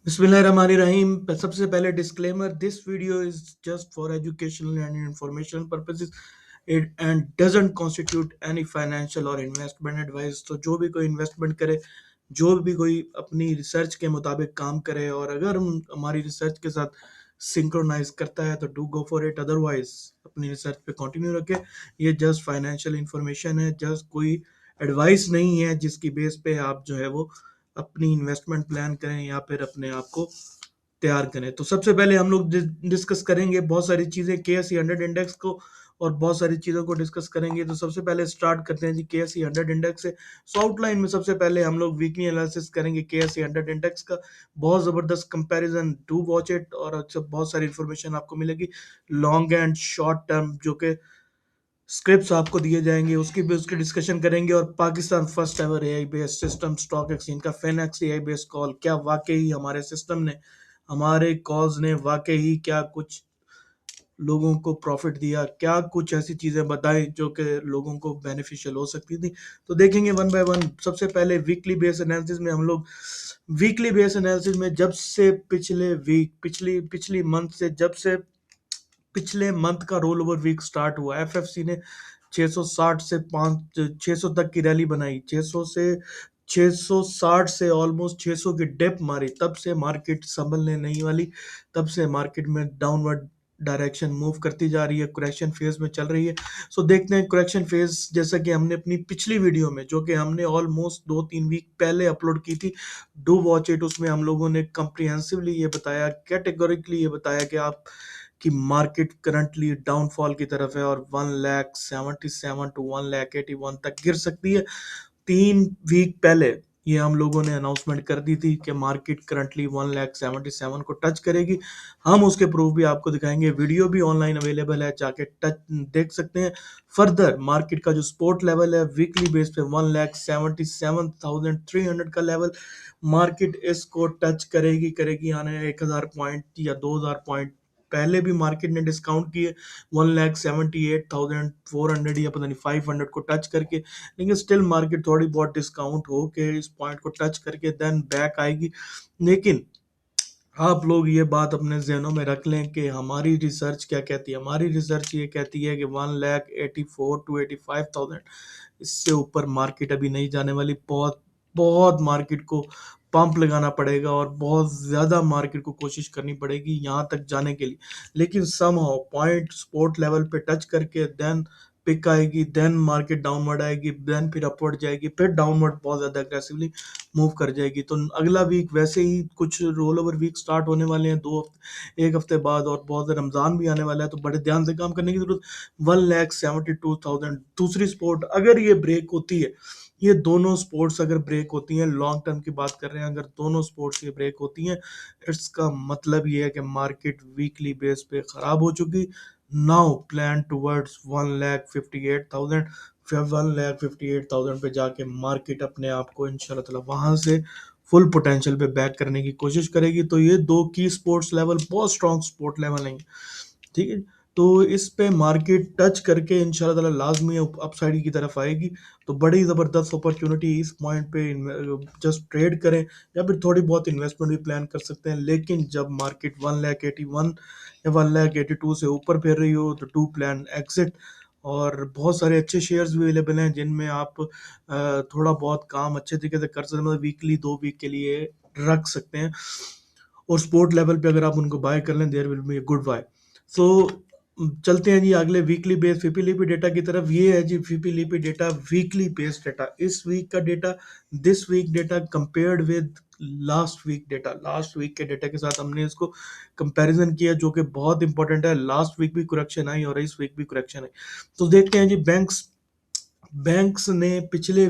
बिस्मिल्लाहिर्रहमानिर्रहीम। सबसे पहले disclaimer, this video is just for educational and informational purposes it and doesn't constitute any financial और investment advice. तो जो भी कोई इन्वेस्टमेंट करे, जो भी कोई अपनी रिसर्च के मुताबिक काम करे और अगर हमारी रिसर्च के साथ सिंक्रोनाइज करता है तो do go for it, otherwise अपनी रिसर्च पे कंटिन्यू रखे। ये जस्ट फाइनेंशियल इंफॉर्मेशन है, जस्ट कोई एडवाइस नहीं है जिसकी बेस पे आप जो है वो अपनी इन्वेस्टमेंट प्लान करें या फिर अपने आप को तैयार करें। तो सबसे पहले हम लोग डिस्कस करेंगे बहुत सारी चीजें KSE 100 इंडेक्स को और बहुत सारी चीजों को डिस्कस करेंगे। तो सबसे पहले स्टार्ट करते हैं जी KSE 100 इंडेक्स से। सो आउटलाइन में सबसे पहले हम लोग वीकली एनालिसिस करेंगे KSE 100 इंडेक्स का। बहुत जबरदस्त कंपैरिजन, डू वॉच इट, और अच्छा बहुत सारी इंफॉर्मेशन आपको मिलेगी लॉन्ग एंड शॉर्ट टर्म, जो कि स्क्रिप्ट्स आपको दिए जाएंगे, उसकी भी उसकी डिस्कशन करेंगे। और Pakistan first ever AI based system stock exchange का फिनेक्स एआई बेस्ड कॉल, क्या वाकई हमारे सिस्टम ने, हमारे कॉल्स ने वाकई क्या कुछ लोगों को प्रॉफिट दिया, क्या कुछ ऐसी चीजें बताई जो कि लोगों को बेनिफिशियल हो सकती थी। तो देखेंगे वन बाय वन। सबसे पहले वीकली बेस एनालिसिस में हम लोग, वीकली बेस एनालिसिस में जब से पिछले वीक, पिछली पिछली मंथ से, जब से पिछले मंथ का रोल ओवर वीक स्टार्ट हुआ, एफएफसी ने 660 से 5 600 तक की रैली बनाई, 600 से 660 से ऑलमोस्ट 600 की डिप मारी, तब से मार्केट संभलने नहीं वाली। तब से मार्केट में डाउनवर्ड डायरेक्शन मूव करती जा रही है, करेक्शन फेज में चल रही है। सो देखते हैं करेक्शन फेज, जैसा कि हमने अपनी पिछली वीडियो में, जो कि हमने ऑलमोस्ट 2-3 वीक पहले अपलोड की थी, डू वॉच इट, उसमें हम लोगों ने कंप्रिहेंसिवली ये बताया, कैटेगोरिकली ये बताया कि आप कि मार्केट करंटली डाउनफॉल की तरफ है और 1,77 टू 1,81 तक गिर सकती है। 3 वीक पहले ये हम लोगों ने अनाउंसमेंट कर दी थी कि मार्केट करंटली 1,77 को टच करेगी। हम उसके प्रूफ भी आपको दिखाएंगे, वीडियो भी ऑनलाइन अवेलेबल है, जाके टच देख सकते हैं। फर्दर मार्केट का जो सपोर्ट लेवल है वीकली बेस पे 1,77,300 का लेवल, मार्केट इसको टच करेगी करेगी आने 1,000 पॉइंट या 2,000 पॉइंट। पहले भी मार्केट ने डिस्काउंट किए 1,78,400 या पता नहीं 500 को टच करके, लेकिन स्टिल मार्केट थोड़ी बहुत डिस्काउंट हो के इस पॉइंट को टच करके देन बैक आएगी। लेकिन आप लोग ये बात अपने जहनों में रख लें कि हमारी रिसर्च क्या कहती है। हमारी रिसर्च ये कहती है कि 1,84,000 to 85,000, इससे ऊपर मार्केट अभी नहीं जाने वाली। बहुत बहुत मार्केट को पंप लगाना पड़ेगा और बहुत ज़्यादा मार्केट को कोशिश करनी पड़ेगी यहाँ तक जाने के लिए। लेकिन समहाउ पॉइंट सपोर्ट लेवल पे टच करके देन पिक आएगी, देन मार्केट डाउनवर्ड आएगी, देन फिर अपवर्ड जाएगी, फिर डाउनवर्ड बहुत ज़्यादा अग्रेसिवली मूव कर जाएगी। तो अगला वीक वैसे ही कुछ रोल ओवर वीक स्टार्ट होने वाले हैं 1 हफ्ते बाद, और बहुत रमज़ान भी आने वाला है, तो बड़े ध्यान से काम करने की जरूरत। 1,72,000 दूसरी सपोर्ट, अगर ये ब्रेक होती है, ये दोनों स्पोर्ट्स अगर ब्रेक होती हैं, लॉन्ग टर्म की बात कर रहे हैं, अगर दोनों स्पोर्ट्स ये ब्रेक होती हैं, इसका मतलब ये है कि मार्केट वीकली बेस पे खराब हो चुकी। नाउ प्लान टुवर्ड्स 1,58,000, फिर 1,58,000 पे जाके मार्केट अपने आप को इंशाल्लाह ताला वहां से फुल पोटेंशियल पे बैक करने की कोशिश करेगी। तो ये दो की स्पोर्ट्स लेवल बहुत स्ट्रॉन्ग सपोर्ट लेवल हैं, ठीक है। तो इस पे मार्केट टच करके इंशाल्लाह ताला लाजमी अपसाइड की तरफ आएगी। तो बड़ी ज़बरदस्त अपॉर्चुनिटी इस पॉइंट पे, जस्ट ट्रेड करें या फिर थोड़ी बहुत इन्वेस्टमेंट भी प्लान कर सकते हैं। लेकिन जब मार्केट 1,81 या 1,82 से ऊपर फिर रही हो तो टू प्लान एग्जिट। और बहुत सारे अच्छे शेयर्स भी अवेलेबल हैं जिनमें आप थोड़ा बहुत काम अच्छे तरीके से कर सकते हैं, मतलब वीकली 2 वीक के लिए रख सकते हैं। और स्पोर्ट लेवल पे अगर आप उनको बाय कर लें, there will be good bye. सो चलते हैं जी अगले वीकली बेस फिपिलिपी डेटा की तरफ। ये है जी फिपिलिपी डेटा, वीकली बेस्ड डेटा, इस वीक का data, this week data compared with last week data. Last week के डेटा के साथ हमने इसको कंपैरिजन किया, जो कि बहुत इंपॉर्टेंट है। लास्ट वीक भी करेक्शन आई और इस वीक भी करेक्शन आई। तो देखते हैं जी बैंक्स, बैंक्स ने पिछले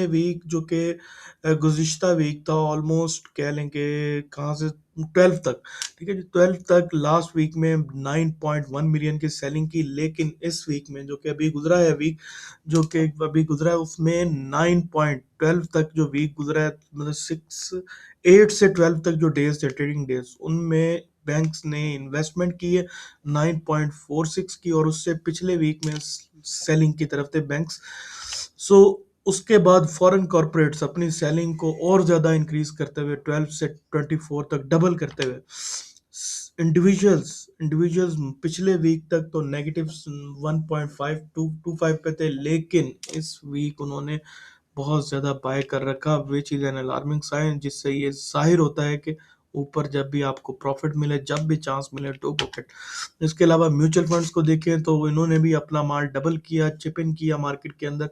वीक जो कि गुज़िश्ता वीक था, ऑलमोस्ट कह लें कि कहाँ से 12 तक, ठीक है जी, 12 तक लास्ट वीक में 9.1 मिलियन की सेलिंग की। लेकिन इस वीक में जो कि अभी गुजरा है वीक, जो कि अभी गुजरा है, उसमें 9.12 तक जो वीक गुजरा है, मतलब 8 से 12 तक जो डेज थे, ट्रेडिंग डेज, उनमें बैंक्स ने इन्वेस्टमेंट की है 9.46 की, और उससे पिछले वीक में सेलिंग की तरफ थे बैंक्स। सो उसके बाद फॉरेन कॉरपोरेट्स अपनी सेलिंग को और ज़्यादा इंक्रीज करते हुए 12 से 24 तक डबल करते हुए, इंडिविजुअल्स इंडिविजुअल्स पिछले वीक तक तो नेगेटिव 1.5 पे थे, लेकिन इस वीक उन्होंने बहुत ज़्यादा बाय कर रखा, which is an alarming sign, जिससे ये जाहिर होता है कि ऊपर जब भी आपको प्रॉफिट मिले, जब भी चांस मिले, टू पॉकेट। इसके अलावा म्यूचुअल फंड्स को देखें तो इन्होंने भी अपना माल डबल किया, चिप इन किया मार्केट के अंदर।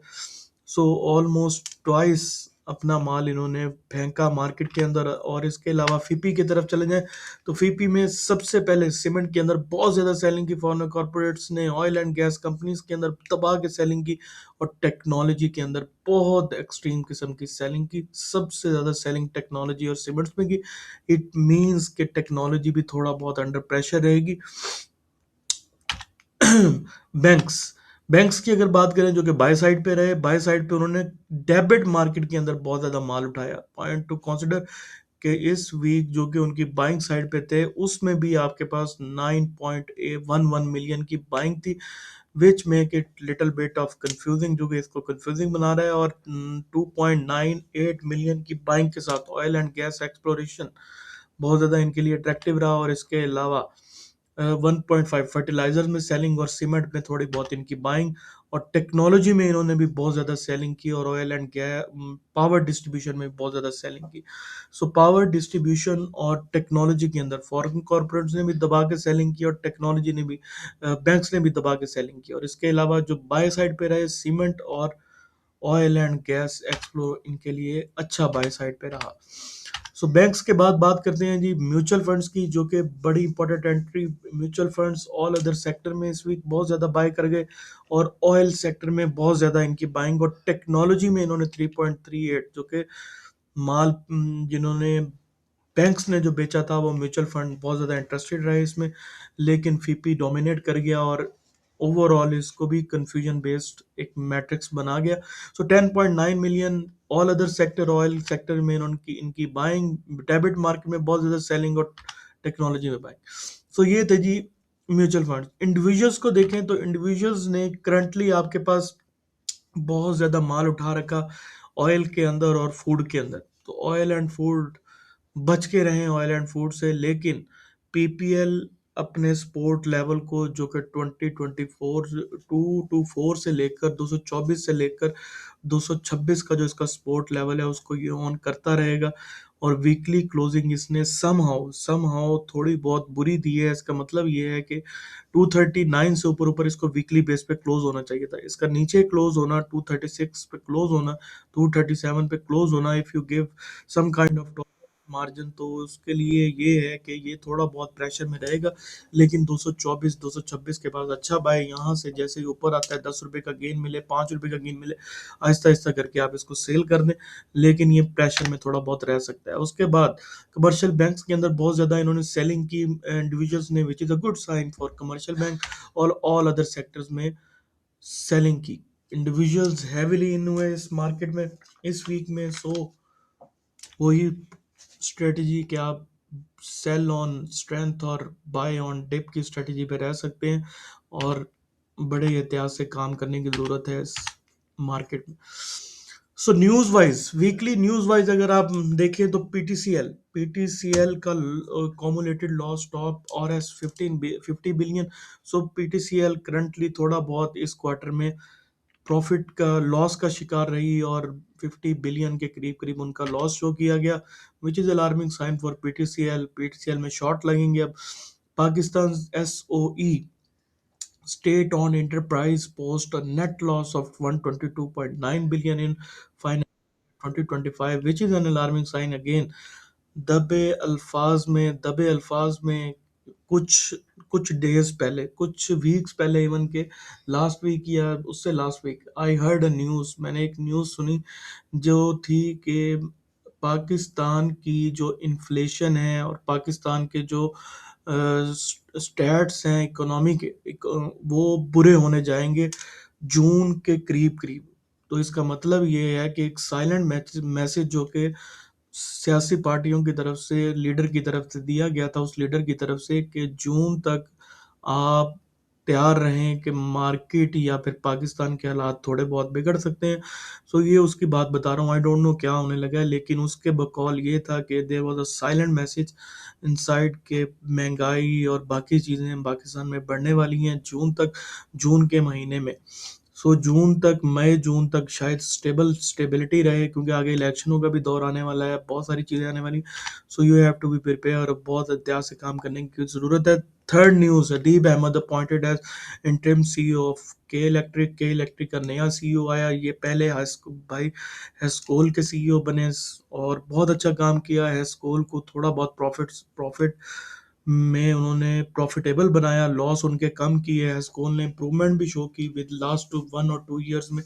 सो ऑलमोस्ट ट्वाइस अपना माल इन्होंने फेंका मार्केट के अंदर। और इसके अलावा फीपी की तरफ चले जाएं तो फीपी में सबसे पहले सीमेंट के अंदर बहुत ज़्यादा सेलिंग की फॉरेन कॉर्पोरेट्स ने, ऑयल एंड गैस कंपनीज के अंदर तबाह के सेलिंग की, और टेक्नोलॉजी के अंदर बहुत एक्सट्रीम किस्म की सेलिंग की। सबसे ज़्यादा सेलिंग टेक्नोलॉजी और सीमेंट्स में की। इट मीन्स कि टेक्नोलॉजी भी थोड़ा बहुत अंडर प्रेशर रहेगी। बैंक्स बैंक्स की अगर बात करें, जो कि बाय साइड पे रहे, बाय साइड पे उन्होंने डेबिट मार्केट के अंदर बहुत ज्यादा माल उठाया। पॉइंट टू कंसिडर कि इस वीक जो कि उनकी बाइंग साइड पे थे, उसमें भी आपके पास 9.11 मिलियन की बाइंग थी, which make it little bit of confusing, जो कि इसको कंफ्यूजिंग बना रहा है। और 2.98 मिलियन की बाइंग के साथ ऑयल एंड गैस एक्सप्लोरेशन बहुत ज़्यादा इनके लिए अट्रैक्टिव रहा। और इसके अलावा 1.5 फर्टिलाइजर में सेलिंग, और सीमेंट में थोड़ी बहुत इनकी बाइंग, और टेक्नोलॉजी में इन्होंने भी बहुत ज़्यादा सेलिंग की, और oil and gas power distribution में बहुत ज़्यादा सेलिंग की। सो पावर डिस्ट्रीब्यूशन और टेक्नोलॉजी के अंदर फॉरेन कॉर्पोरेट्स ने भी दबा के सेलिंग की, और टेक्नोलॉजी ने भी, बैंक्स ने भी दबा के सेलिंग की। और इसके अलावा जो बाय साइड पे रहे, सीमेंट और ऑयल एंड गैस एक्सप्लोर इनके लिए अच्छा बाय साइड पे रहा। सो बैंक्स के बाद बात करते हैं जी म्यूचुअल फंड्स की, जो कि बड़ी important entry. Mutual funds all other sector में इस वीक बहुत ज़्यादा बाय कर गए, और ऑयल सेक्टर में बहुत ज़्यादा इनकी बाइंग, और टेक्नोलॉजी में इन्होंने 3.38, जो कि माल जिन्होंने बैंक्स ने जो बेचा था, वो म्यूचुअल फंड बहुत ज़्यादा इंटरेस्टेड रहे इसमें, लेकिन फीपी डोमिनेट कर गया, और ओवरऑल इसको भी कंफ्यूजन बेस्ड एक मैट्रिक्स बना गया। सो 10.9 million all other sector, oil sector में इनकी इनकी बाइंग, डेबिट मार्केट में बहुत ज़्यादा सेलिंग, और टेक्नोलॉजी में बाइंग। सो ये थे जी म्यूचुअल फंड। इंडिविजुअल्स को देखें तो इंडिविजुअल्स ने करंटली आपके पास बहुत ज़्यादा माल उठा रखा ऑयल के अंदर और फूड के अंदर। तो ऑयल एंड फूड बच के रहें, ऑयल एंड फूड से, लेकिन पीपीएल अपने सपोर्ट लेवल को, जो कि 2024 224 से लेकर 224 से लेकर 226 का जो इसका सपोर्ट लेवल है, उसको ये ऑन करता रहेगा। और वीकली क्लोजिंग इसने समहाउ समहाउ थोड़ी बहुत बुरी दी है। इसका मतलब ये है कि 239 से ऊपर ऊपर इसको वीकली बेस पे क्लोज होना चाहिए था। इसका नीचे क्लोज होना, 236 पे क्लोज होना, 237 पे क्लोज होना, if you give some kind of margin, तो उसके लिए ये है कि ये थोड़ा बहुत प्रेशर में रहेगा। लेकिन 224 226 के पास अच्छा बाय, यहाँ से जैसे ही ऊपर आता है, 10 रुपए का गेन मिले, 5 रुपए का गेन मिले, आहिस्ता आहिस्ता करके आप इसको सेल कर दें, लेकिन ये प्रेशर में थोड़ा बहुत रह सकता है। उसके बाद कमर्शियल बैंक्स के अंदर बहुत ज़्यादा इन्होंने सेलिंग की इंडिविजुअल्स ने, which is a good sign for commercial bank, और ऑल अदर सेक्टर्स में सेलिंग की। इंडिविजुअल्स हैविली इन हुए इस मार्केट में इस वीक में। सो वही स्ट्रेटजी कि आप सेल ऑन स्ट्रेंथ और बाय ऑन डिप की स्ट्रेटजी पे रह सकते हैं, और बड़े एहतियात से काम करने की ज़रूरत है इस मार्केट में। So news wise, weekly news wise अगर आप देखें तो पीटीसीएल का कॉमुलेटेड लॉस टॉप और एस 50 बिलियन। सो पीटीसीएल करंटली थोड़ा बहुत इस क्वार्टर में प्रॉफिट का लॉस का शिकार रही, और 50 बिलियन के करीब करीब उनका लॉस शो किया गया, which is alarming sign for PTCL. PTCL में शॉर्ट लगेंगे अब। Pakistan SOE state owned enterprise post a net loss of 122.9 billion in finance 2025, which is an alarming sign again. दबे अल्फाज में कुछ कुछ डेज पहले, कुछ वीक्स पहले, इवन के लास्ट वीक या उससे last week, I heard a news, मैंने एक न्यूज़ सुनी जो थी कि पाकिस्तान की जो इन्फ्लेशन है, और पाकिस्तान के जो स्टैट्स हैं इकोनॉमी के, वो बुरे होने जाएंगे जून के करीब करीब। तो इसका मतलब ये है कि एक साइलेंट मैसेज जो कि सियासी पार्टियों की तरफ से, लीडर की तरफ से दिया गया था, उस लीडर की तरफ से, कि जून तक आप तैयार रहें कि मार्केट या फिर पाकिस्तान के हालात थोड़े बहुत बिगड़ सकते हैं। सो ये उसकी बात बता रहा हूँ, आई डोंट नो क्या होने लगा है, लेकिन उसके बकौल ये था कि there was a silent message inside के महंगाई और बाकी चीज़ें पाकिस्तान में बढ़ने वाली हैं जून तक, जून के महीने में। सो जून तक, मई जून तक शायद स्टेबिलिटी रहे, क्योंकि आगे इलेक्शनों का भी दौर आने वाला है, बहुत सारी चीज़ें आने वाली। So you have to be prepare, बहुत एहतियात से काम करने की ज़रूरत है। Third news, Adeeb Ahmed appointed as interim CEO of K Electric का नया सीईओ आया। ये पहले भाई हेस्कोल के सीईओ बने और बहुत अच्छा काम किया। हेस्कोल को थोड़ा बहुत प्रॉफिट में उन्होंने प्रॉफिटेबल बनाया, लॉस उनके कम किए हैं। हेस्कोल ने इम्प्रूवमेंट भी शो की विद लास्ट टू 1 और 2 ईयर्स में।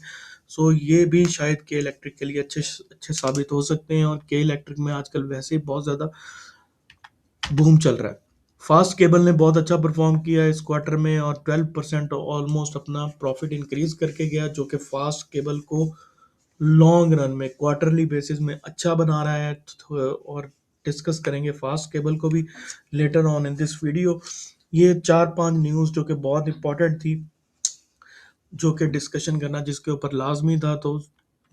सो ये भी शायद के इलेक्ट्रिक के लिए अच्छे अच्छे साबित हो सकते हैं, और के इलेक्ट्रिक में आजकल वैसे ही बहुत ज़्यादा बूम चल रहा है। फास्ट केबल ने बहुत अच्छा परफॉर्म किया इस क्वार्टर में, और 12% ऑलमोस्ट अपना प्रॉफिट इंक्रीज करके गया, जो कि फास्ट केबल को लॉन्ग रन में क्वार्टरली बेसिस में अच्छा बना रहा है। और डिस्कस करेंगे फास्ट केबल को भी later on in this video. ये 4-5 न्यूज़ जो कि बहुत इंपॉर्टेंट थी, जो कि डिस्कशन करना जिसके ऊपर लाजमी था, तो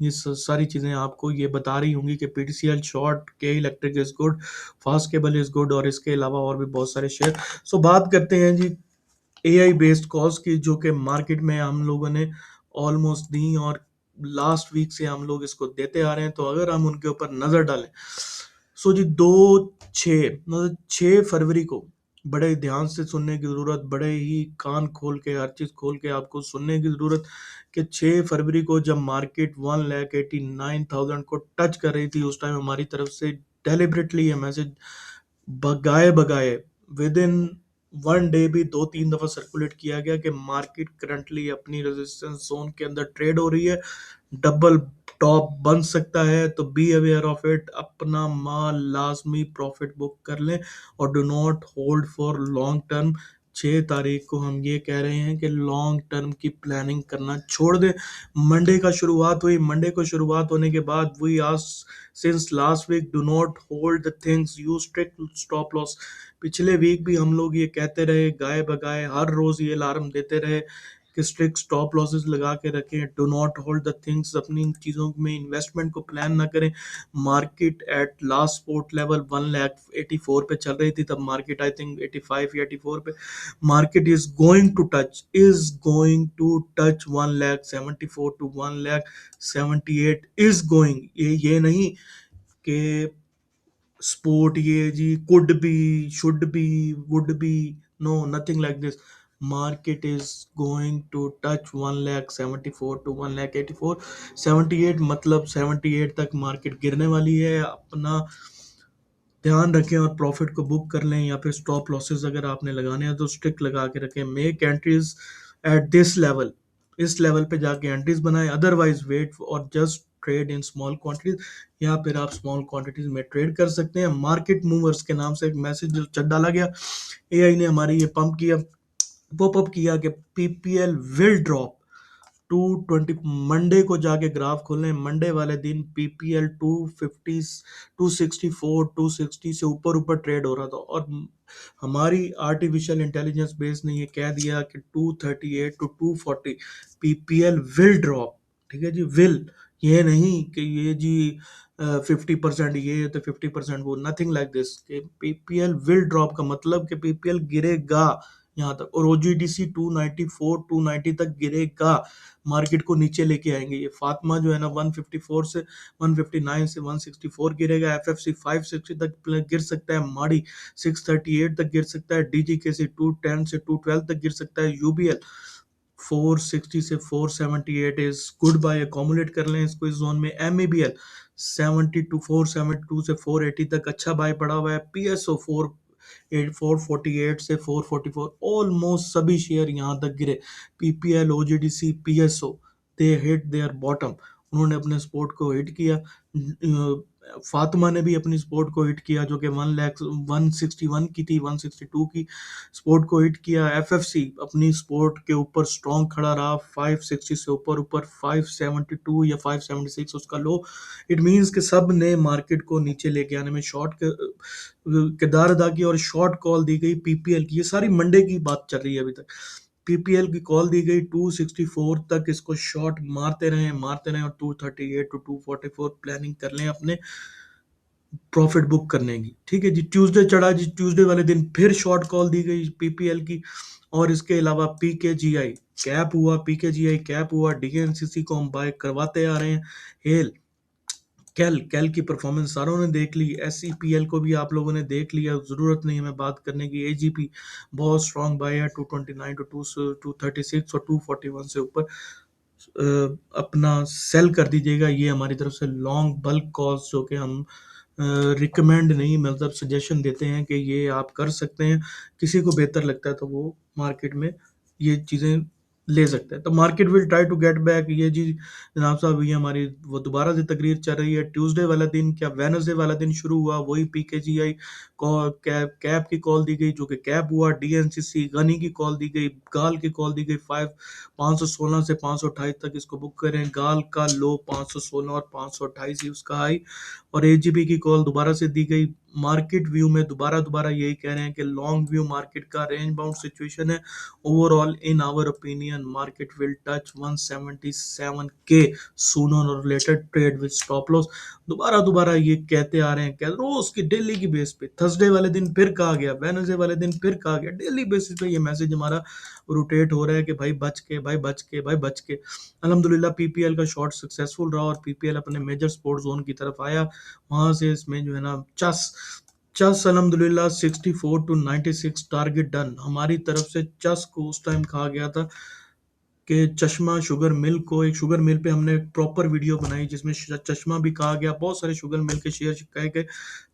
ये सारी चीज़ें आपको ये बता रही होंगी कि पीटीसीएल शॉर्ट, के electric is good, fast cable is good, और इसके अलावा और भी बहुत सारे शेयर। सो बात करते हैं जी एआई बेस्ड कॉल्स की, जो कि मार्केट में हम लोगों ने ऑलमोस्ट दी, और लास्ट वीक से हम लोग इसको देते आ रहे हैं। तो अगर हम उनके ऊपर नज़र डालें, सो जी 6 फरवरी को बड़े ध्यान से सुनने की ज़रूरत, बड़े ही कान खोल के, हर चीज़ खोल के आपको सुनने की ज़रूरत, कि 6 फरवरी को जब मार्केट 1,89,000 को टच कर रही थी, उस टाइम हमारी तरफ से डेलिबरेटली ये मैसेज भगाए भगाए विद इन 1 डे भी 2-3 दफ़ा सर्कुलेट किया गया कि मार्केट करंटली अपनी रेजिस्टेंस जोन के अंदर ट्रेड हो रही है, डबल टॉप बन सकता है, तो बी अवेयर ऑफ इट, अपना माल लाजमी प्रॉफिट बुक कर लें, और do not hold for long term. 6 तारीख को हम ये कह रहे हैं कि लॉन्ग टर्म की प्लानिंग करना छोड़ दें। मंडे का शुरुआत हुई, मंडे को शुरुआत होने के बाद वी आज since last week do not hold the things, use strict stop loss. पिछले वीक भी हम लोग ये कहते रहे, गाय बगाए हर रोज ये अलार्म देते रहे कि स्ट्रिक्ट स्टॉप लॉसेस लगा के रखें, do not hold the things, अपनी इन चीज़ों में इन्वेस्टमेंट को प्लान ना करें। Market at last support level 1,84,000 पे चल रही थी, तब मार्केट आई थिंक 85 या 84 पे। Market is going to touch 1,74 to 1,78 is going, ये नहीं कि sport ये जी could be, should be, would be, no, nothing like this. Market is going to touch 1,74 to 1,84, 78 मतलब 78 तक मार्केट गिरने वाली है। अपना ध्यान रखें और प्रॉफिट को बुक कर लें, या फिर स्टॉप लॉसेस अगर आपने लगाने हैं तो स्ट्रिक्ट लगा के रखें। Make entries at this level, इस लेवल पे जाके एंट्रीज बनाएं, अदरवाइज वेट और just trade in small quantities, या फिर आप स्मॉल क्वांटिटीज में ट्रेड कर सकते हैं। मार्केट मूवर्स के नाम से एक मैसेज चट डाला गया, एआई ने हमारी ये पंप किया, पॉपअप किया कि पीपीएल विल ड्रॉप 220। मंडे को जाके ग्राफ खोलें, मंडे वाले दिन पीपीएल 250, 264, 260 से ऊपर ऊपर ट्रेड हो रहा था, और हमारी आर्टिफिशियल इंटेलिजेंस बेस ने ये कह दिया कि 238 टू 240 पीपीएल विल ड्रॉप। ठीक है जी, विल, ये नहीं कि ये जी 50% ये तो 50% वो, nothing like this. PPL will drop का मतलब कि पीपीएल गिरेगा यहाँ तक, और ओजीडीसी 294 290 तक गिरेगा, मार्केट को नीचे लेके आएंगे। ये फातिमा जो है ना 154 से 159 से 164 गिरेगा, एफएफसी 560 तक गिर सकता है, माड़ी 638 तक गिर सकता है, डीजीकेसी 210 से 212 तक गिर सकता है, यूबीएल 460 से 478 इज गुड बाय, अकोमोडेट कर लें इसको इस जोन में। एमएबीएल 472 से 480 तक अच्छा बाय पड़ा हुआ है। पीएसओ 448 से 444, ऑलमोस्ट सभी शेयर यहाँ तक गिरे। PPL, OGDC, PSO, they hit their bottom, उन्होंने अपने सपोर्ट को हिट किया। फातिमा ने भी अपनी सपोर्ट को हिट किया, जो कि 161 की थी, 162 की सपोर्ट को हिट किया। एफएफसी अपनी सपोर्ट के ऊपर स्ट्रॉन्ग खड़ा रहा, 560 से ऊपर ऊपर 572 या 576 उसका लो। इट मींस कि सब ने मार्केट को नीचे लेके आने में शॉर्ट किरदार अदा किया, और शॉर्ट कॉल दी गई पीपीएल की। ये सारी मंडे की बात चल रही है अभी तक। पीपीएल की कॉल दी गई 264 तक, इसको शॉर्ट मारते रहे और 238 टू 244 प्लानिंग कर लें अपने प्रॉफिट बुक करने की। ठीक है जी, ट्यूसडे चढ़ा जी, ट्यूसडे वाले दिन फिर शॉर्ट कॉल दी गई पीपीएल की। और इसके अलावा पीकेजीआई कैप हुआ, पीकेजीआई कैप हुआ, डीएनसीसी को हम बाय करवाते आ रहे हैं। हेल कैल कैल की परफॉर्मेंस सारों ने देख ली, एसईपीएल को भी आप लोगों ने देख लिया, जरूरत नहीं हमें बात करने की। एजीपी बहुत स्ट्रांग बाय है, 229 टू 236 और 241 से ऊपर अपना सेल कर दीजिएगा। ये हमारी तरफ से लॉन्ग बल्क कॉल्स जो कि हम रिकमेंड नहीं, मतलब सजेशन देते हैं कि ये आप कर सकते हैं। किसी को बेहतर लगता है तो वो मार्केट में ये चीज़ें ले सकते हैं। तो market will try to get back. ये जी जनाब साहब, ये हमारी वो दोबारा से तकरीर चल रही है। ट्यूसडे वाला दिन क्या वेडनेसडे वाला दिन शुरू हुआ, वही पीकेजीआई कैप की कॉल दी गई जो कि कैप हुआ। डीएनसीसी गनी की कॉल दी गई, गाल की कॉल दी गई 516 से 528 तक इसको बुक करें। गाल का लो 516 और 528 ही उसका हाई। और एजीपी की कॉल दोबारा से दी गई। मार्केट व्यू में दोबारा यही कह रहे हैं कि लॉन्ग व्यू मार्केट का रेंज बाउंड सिचुएशन है। Overall in our opinion market will touch 177 के सूनर और later trade with stop loss. दोबारा ये कहते आ रहे हैं, कह रोज की डेली की बेस पे। थर्सडे वाले दिन फिर कहा गया, वेडनेसडे वाले दिन फिर कहा गया, डेली बेसिस पे ये मैसेज हमारा रोटेट हो रहा है कि भाई बच के, भाई बच के, भाई बच के। अल्हम्दुलिल्लाह पीपीएल का शॉर्ट सक्सेसफुल रहा और पीपीएल अपने मेजर स्पोर्ट जोन की तरफ आया। वहां से इसमें जो है ना चस चस अल्हम्दुलिल्लाह 64 टू 96 टारगेट डन हमारी तरफ से। चस को उस टाइम कहा गया था कि चश्मा शुगर मिल को, एक शुगर मिल पे हमने एक प्रॉपर वीडियो बनाई जिसमें चश्मा भी कहा गया, बहुत सारे शुगर मिल के शेयर कहे गए।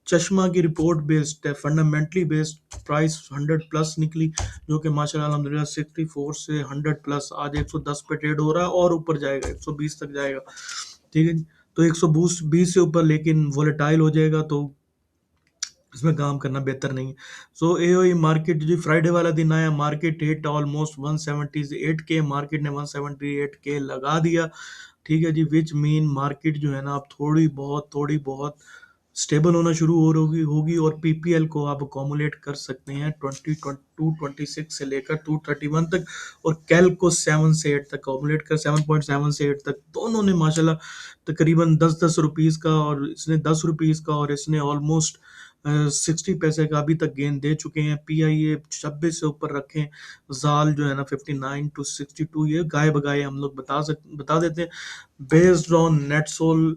चश्मा की रिपोर्ट बेस्ड है, फंडामेंटली बेस्ड, प्राइस 100 प्लस निकली जो कि माशाल्लाह अल्हम्दुलिल्लाह 64 से 100 प्लस आज 110 पे ट्रेड हो रहा है और ऊपर जाएगा, 120 तक जाएगा। ठीक है जी, तो 120 से ऊपर लेकिन वोलेटाइल हो जाएगा तो इसमें काम करना बेहतर नहीं है। सो एओई मार्केट जी फ्राइडे वाला दिन आया, मार्केट हिट ऑलमोस्ट 178 के, मार्केट ने 178 के लगा दिया। ठीक है जी, विच मीन मार्केट जो है ना अब थोड़ी बहुत स्टेबल होना शुरू हो होगी और पीपीएल को आप अकोमुलेट कर सकते हैं 226 से लेकर 231 तक, और कैल को 7 से 8 तक अकोमुलेट कर, 7.7 से 8 तक। दोनों ने माशाल्लाह तकरीबन 10-10 रुपीस का, और इसने 10 रुपीस का और इसने ऑलमोस्ट 60 पैसे का अभी तक गेन दे चुके हैं। पीआईए 26 से ऊपर रखें, जाल जो है ना 59 टू 62, ये गाय बगाए हम लोग बता देते हैं। Based on NetSol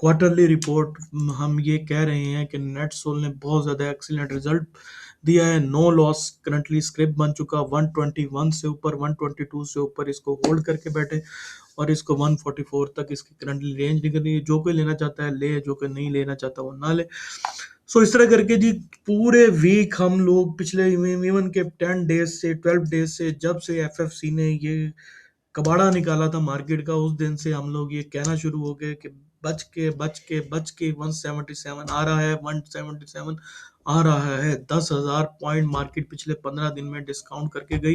quarterly report हम ये कह रहे हैं कि नेटसोल ने बहुत ज़्यादा एक्सीलेंट रिजल्ट दिया है। नो लॉस करंटली स्क्रिप्ट बन चुका, 121 से ऊपर, 122 से ऊपर इसको होल्ड करके बैठे और इसको 144 तक इसकी करंटली रेंज निकल रही है। जो कोई लेना चाहता है ले, जो कोई नहीं लेना चाहता वो ना ले। सो इस तरह करके जी पूरे वीक हम लोग पिछले इवन के 10 डेज से 12 डेज से, जब से एफएफसी ने ये कबाड़ा निकाला था मार्केट का, उस दिन से हम लोग ये कहना शुरू हो गए कि बच के 177 आ रहा है, 177 आ रहा है। 10,000 पॉइंट मार्केट पिछले 15 दिन में डिस्काउंट करके गई,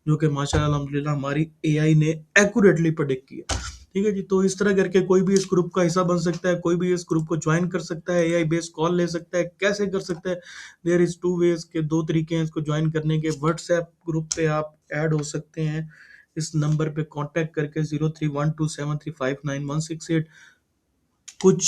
जो कि माशाल्लाह अल्हम्दुलिल्लाह हमारी एआई ने एक्यूरेटली प्रेडिक्ट किया। ठीक है जी, तो इस तरह करके कोई भी इस ग्रुप का हिस्सा बन सकता है, कोई भी इस ग्रुप को ज्वाइन कर सकता है, एआई बेस्ड कॉल ले सकता है। कैसे कर सकता है? देयर इज टू वेज के, दो तरीके हैं इसको ज्वाइन करने के। व्हाट्सएप ग्रुप पे आप ऐड हो सकते हैं इस नंबर पे कांटेक्ट करके 03127359 168। कुछ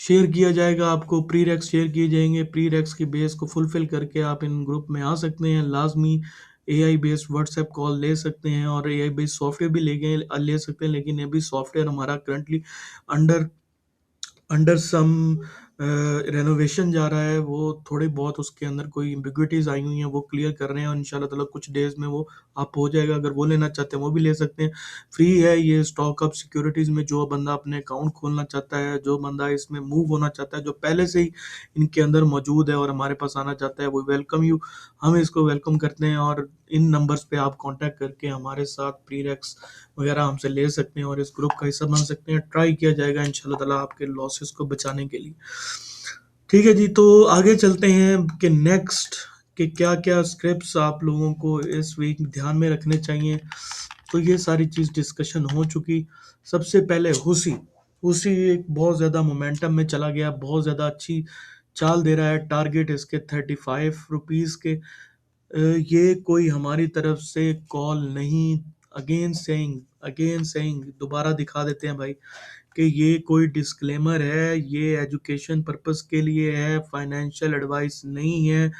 शेयर किया जाएगा, आपको प्री रैक्स शेयर किए जाएंगे, प्री रैक्स की बेस को फुलफिल करके आप इन ग्रुप में आ सकते हैं। लाजमी एआई बेस्ड व्हाट्सएप कॉल ले सकते हैं और एआई बेस्ड सॉफ्टवेयर भी ले सकते हैं, लेकिन ये भी सॉफ्टवेयर हमारा currently under under some renovation जा रहा है। वो थोड़ी बहुत उसके अंदर कोई एम्बिग्विटीज आई हुई हैं, वो क्लियर कर रहे हैं और इंशाल्लाह ताला कुछ डेज में वो अप हो जाएगा। अगर वो लेना चाहते हैं वो भी ले सकते हैं, फ्री है ये स्टॉक अप सिक्योरिटीज में। जो बंदा अपने अकाउंट खोलना चाहता है, जो बंदा इसमें मूव होना चाहता है, जो पहले से ही इनके अंदर मौजूद है और हमारे पास आना चाहता है, वो वेलकम यू, हम इसको वेलकम करते हैं। और इन नंबर्स पे आप कांटेक्ट करके हमारे साथ प्रीरेक्स वगैरह हमसे ले सकते हैं और इस ग्रुप का हिस्सा बन सकते हैं। ट्राई किया जाएगा इंशाल्लाह ताला आपके लॉसेस को बचाने के लिए। ठीक है जी, तो आगे चलते हैं कि नेक्स्ट कि क्या क्या स्क्रिप्ट्स आप लोगों को इस वीक ध्यान में रखने चाहिए। तो ये सारी चीज़ डिस्कशन हो चुकी। सबसे पहले हुसी हुसी एक बहुत ज़्यादा मोमेंटम में चला गया, बहुत ज़्यादा अच्छी चाल दे रहा है। टारगेट इसके 35 रुपीज़ के ये कोई हमारी तरफ से कॉल नहीं, अगेन सेइंग दोबारा दिखा देते हैं भाई कि ये कोई डिस्क्लेमर है, ये एजुकेशन पर्पस के लिए है, फाइनेंशियल एडवाइस नहीं है।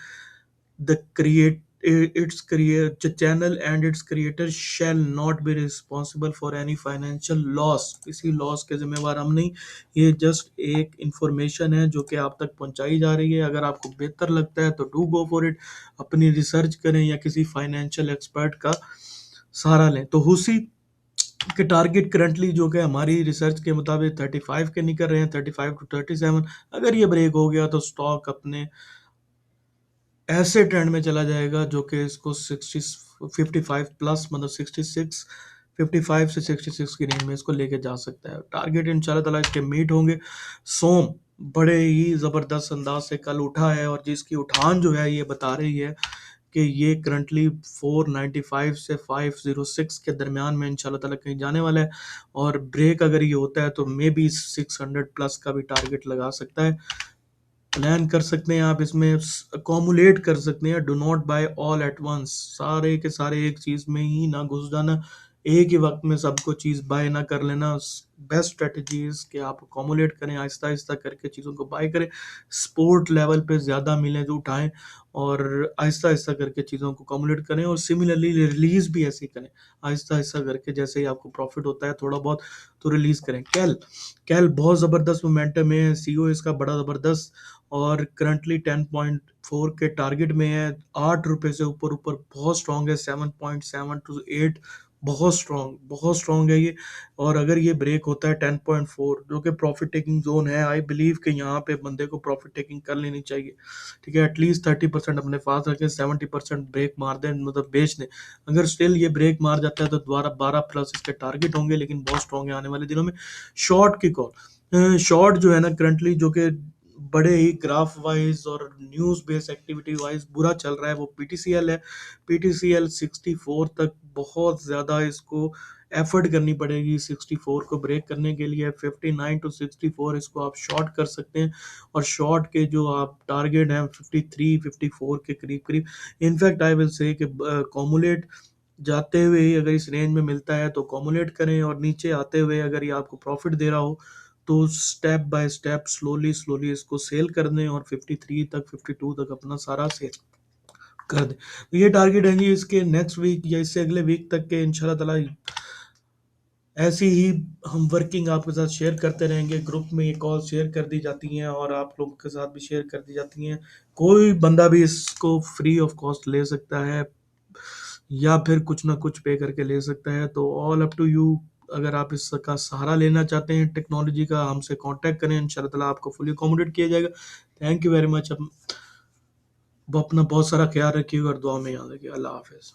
The create its create the channel and its creator shall not be responsible for any financial loss, किसी लॉस के जिम्मेवार हम नहीं। ये जस्ट एक इंफॉर्मेशन है जो कि आप तक पहुंचाई जा रही है। अगर आपको बेहतर लगता है तो डू गो फॉर इट, अपनी रिसर्च करें या किसी फाइनेंशियल एक्सपर्ट का सहारा लें। तो हुसी के टारगेट करंटली जो कि हमारी रिसर्च के मुताबिक 35 के निकल रहे हैं, 35 to 37। अगर ये ब्रेक हो गया तो स्टॉक अपने ऐसे ट्रेंड में चला जाएगा जो कि इसको 55 प्लस, मतलब 66, 55 से 66 की रेंज में इसको लेके जा सकता है। टारगेट इंशाल्लाह ताला इसके मीट होंगे। सोम बड़े ही ज़बरदस्त अंदाज से कल उठा है और जिसकी उठान जो है ये बता रही है कि ये करंटली 495 से 506 के दरमियान में इंशाल्लाह ताला कहीं जाने वाला है। और ब्रेक अगर ये होता है तो मे बी 600 प्लस का भी टारगेट लगा सकता है। प्लान कर सकते हैं आप, इसमें अकोमुलेट कर सकते हैं। Do not buy all at once, सारे के सारे एक चीज में ही ना घुस जाना, एक ही वक्त में सबको चीज बाय ना कर लेना। बेस्ट स्ट्रेटजी कि आप अकोमुलेट करें, आहिस्ता आहिस्ता करके चीज़ों को बाय करें। स्पोर्ट लेवल पे ज़्यादा मिले जो उठाएं और आहिस्ता आहिस्ता करके चीज़ों को अकोमुलेट करें। और सिमिलरली रिलीज भी ऐसे ही करें, आहिस्ता आहिस्ता करके जैसे ही आपको प्रॉफिट होता है थोड़ा बहुत तो रिलीज करें। कैल कैल बहुत ज़बरदस्त मोमेंटम है, सीओ इसका बड़ा ज़बरदस्त और करंटली 10.4 के टारगेट में है। 8 रुपए से ऊपर ऊपर बहुत स्ट्रांग है, 7.7 to 8 बहुत स्ट्रांग है ये। और अगर ये ब्रेक होता है 10.4 जो कि प्रॉफिट टेकिंग जोन है, आई बिलीव कि यहाँ पे बंदे को प्रॉफिट टेकिंग कर लेनी चाहिए। ठीक है, एटलीस्ट 30% अपने पास रखें, 70% ब्रेक मार दें, मतलब बेच दें। अगर स्टिल ये ब्रेक मार जाता है तो दोबारा 12 प्लस इसके टारगेट होंगे, लेकिन बहुत स्ट्रांग है आने वाले दिनों में। शॉर्ट की कॉल, शॉर्ट जो है ना करंटली जो कि बड़े ही ग्राफ वाइज और न्यूज बेस्ड एक्टिविटी वाइज बुरा चल रहा है, वो पीटीसीएल है। पीटीसीएल 64 तक बहुत ज्यादा इसको एफर्ट करनी पड़ेगी 64 को ब्रेक करने के लिए। 59 to 64 इसको आप शॉर्ट कर सकते हैं और शॉर्ट के जो आप टारगेट हैं 53 54 के करीब करीब। इनफैक्ट आई विल से कि कॉमुलेट जाते हुए ही अगर इस रेंज में मिलता है तो कॉमुलेट करें, और नीचे आते हुए अगर ये आपको प्रॉफिट दे रहा हो तो step by step slowly slowly इसको सेल कर दें और 53 तक 52 तक अपना सारा सेल कर दें। तो ये टारगेट है जी इसके नेक्स्ट वीक या इससे अगले वीक तक के इंशाल्लाह ताला। ऐसी ही हम वर्किंग आपके साथ शेयर करते रहेंगे। ग्रुप में ये कॉल शेयर कर दी जाती हैं और आप लोगों के साथ भी शेयर कर दी जाती हैं। कोई बंदा भी इसको फ्री ऑफ कॉस्ट ले सकता है या फिर कुछ ना कुछ पे करके ले सकता है, तो ऑल अप टू यू। अगर आप इसका सहारा लेना चाहते हैं टेक्नोलॉजी का, हमसे कांटेक्ट करें, इंशाल्लाह ताला आपको फुली अकोमोडेट किया जाएगा। Thank you very much. अब अपना बहुत सारा ख्याल रखिएगा और दुआ में याद रखिएगा। अल्लाह हाफिज़।